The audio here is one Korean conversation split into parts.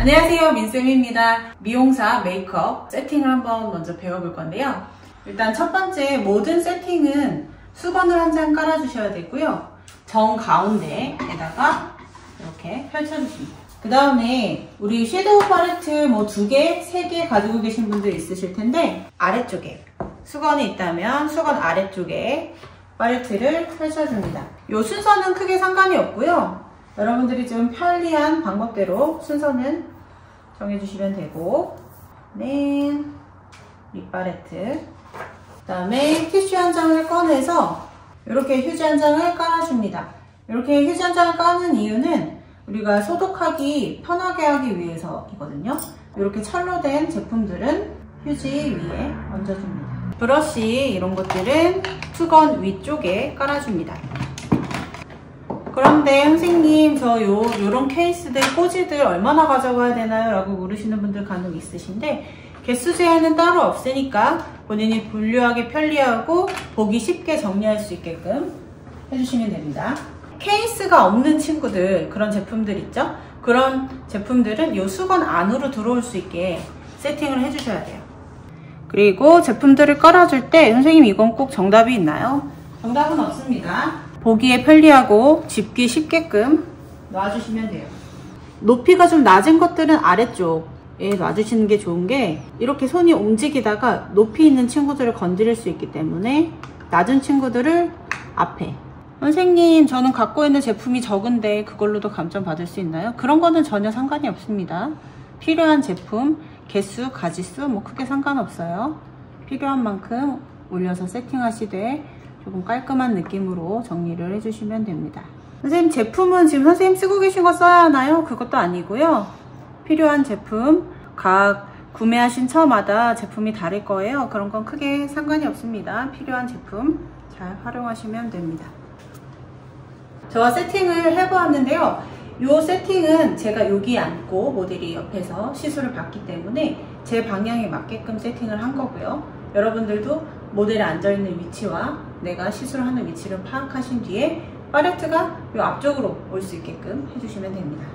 안녕하세요, 민쌤입니다. 미용사 메이크업 세팅을 한번 먼저 배워볼 건데요. 일단 첫 번째, 모든 세팅은 수건을 한 장 깔아주셔야 되고요. 정 가운데에다가 이렇게 펼쳐주십니다. 그 다음에 우리 섀도우 팔레트 뭐 2개, 3개 가지고 계신 분들 있으실 텐데, 아래쪽에 수건이 있다면 수건 아래쪽에 팔레트를 펼쳐줍니다. 이 순서는 크게 상관이 없고요. 여러분들이 좀 편리한 방법대로 순서는 정해주시면 되고, 네, 립 팔레트. 그 다음에 티슈 한 장을 꺼내서 이렇게 휴지 한 장을 깔아줍니다. 이렇게 휴지 한 장을 까는 이유는 우리가 소독하기 편하게 하기 위해서이거든요. 이렇게 찰로 된 제품들은 휴지 위에 얹어줍니다. 브러쉬 이런 것들은 수건 위쪽에 깔아줍니다. 그런데 선생님, 저 요런 케이스들, 꽂이들 얼마나 가져가야 되나요? 라고 물으시는 분들 간혹 있으신데, 개수 제한은 따로 없으니까 본인이 분류하기 편리하고 보기 쉽게 정리할 수 있게끔 해주시면 됩니다. 케이스가 없는 친구들, 그런 제품들 있죠? 그런 제품들은 이 수건 안으로 들어올 수 있게 세팅을 해주셔야 돼요. 그리고 제품들을 깔아줄 때 선생님, 이건 꼭 정답이 있나요? 정답은 없습니다. 보기에 편리하고 집기 쉽게끔 놔주시면 돼요. 높이가 좀 낮은 것들은 아래쪽에 놔주시는 게 좋은 게, 이렇게 손이 움직이다가 높이 있는 친구들을 건드릴 수 있기 때문에 낮은 친구들을 앞에. 선생님, 저는 갖고 있는 제품이 적은데 그걸로도 감점 받을 수 있나요? 그런 거는 전혀 상관이 없습니다. 필요한 제품, 개수, 가지수 뭐 크게 상관없어요. 필요한 만큼 올려서 세팅하시되 조금 깔끔한 느낌으로 정리를 해주시면 됩니다. 선생님, 제품은 지금 선생님 쓰고 계신 거 써야 하나요? 그것도 아니고요. 필요한 제품, 각 구매하신 처마다 제품이 다를 거예요. 그런 건 크게 상관이 없습니다. 필요한 제품 잘 활용하시면 됩니다. 저와 세팅을 해보았는데요. 이 세팅은 제가 여기 앉고 모델이 옆에서 시술을 받기 때문에 제 방향에 맞게끔 세팅을 한 거고요. 여러분들도 모델이 앉아있는 위치와 내가 시술을 하는 위치를 파악하신 뒤에 팔레트가 이 앞쪽으로 올 수 있게끔 해주시면 됩니다.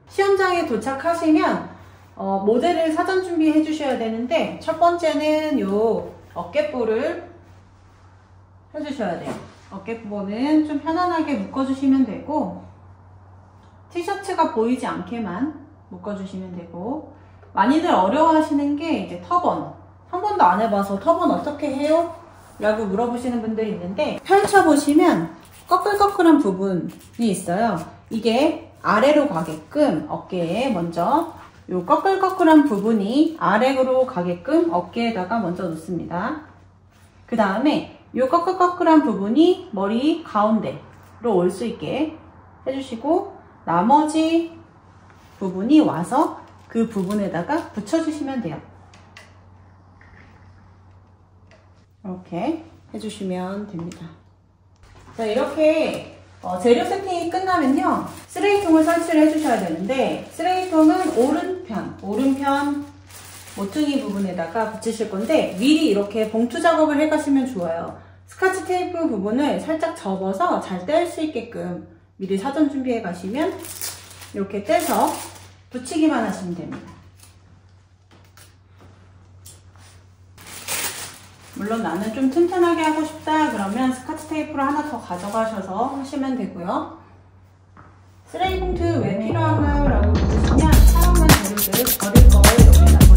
시험장에 도착하시면 모델을 사전 준비해 주셔야 되는데, 첫 번째는 이 어깨볼을 해주셔야 돼요. 어깨볼은 좀 편안하게 묶어주시면 되고, 티셔츠가 보이지 않게만 묶어주시면 되고, 많이들 어려워하시는 게 이제 터번. 한 번도 안 해봐서 터번 어떻게 해요? 라고 물어보시는 분들이 있는데, 펼쳐보시면 꺼끌꺼끌한 부분이 있어요. 이게 아래로 가게끔 어깨에 먼저, 요 꺼끌꺼끌한 부분이 아래로 가게끔 어깨에다가 먼저 놓습니다. 그 다음에 요 꺼끌꺼끌한 부분이 머리 가운데로 올 수 있게 해주시고, 나머지 부분이 와서 그 부분에다가 붙여주시면 돼요. 이렇게 해주시면 됩니다. 자, 이렇게 재료 세팅이 끝나면요, 쓰레기통을 설치를 해주셔야 되는데, 쓰레기통은 오른편 모퉁이 부분에다가 붙이실 건데, 미리 이렇게 봉투 작업을 해가시면 좋아요. 스카치 테이프 부분을 살짝 접어서 잘 뗄 수 있게끔 미리 사전 준비해 가시면 이렇게 떼서 붙이기만 하시면 됩니다. 물론 나는 좀 튼튼하게 하고 싶다 그러면 스카치 테이프를 하나 더 가져가셔서 하시면 되고요. 쓰레기 봉투 왜 필요한가요? 라고 물으시면 사용한 재료들 버릴 걸 여기다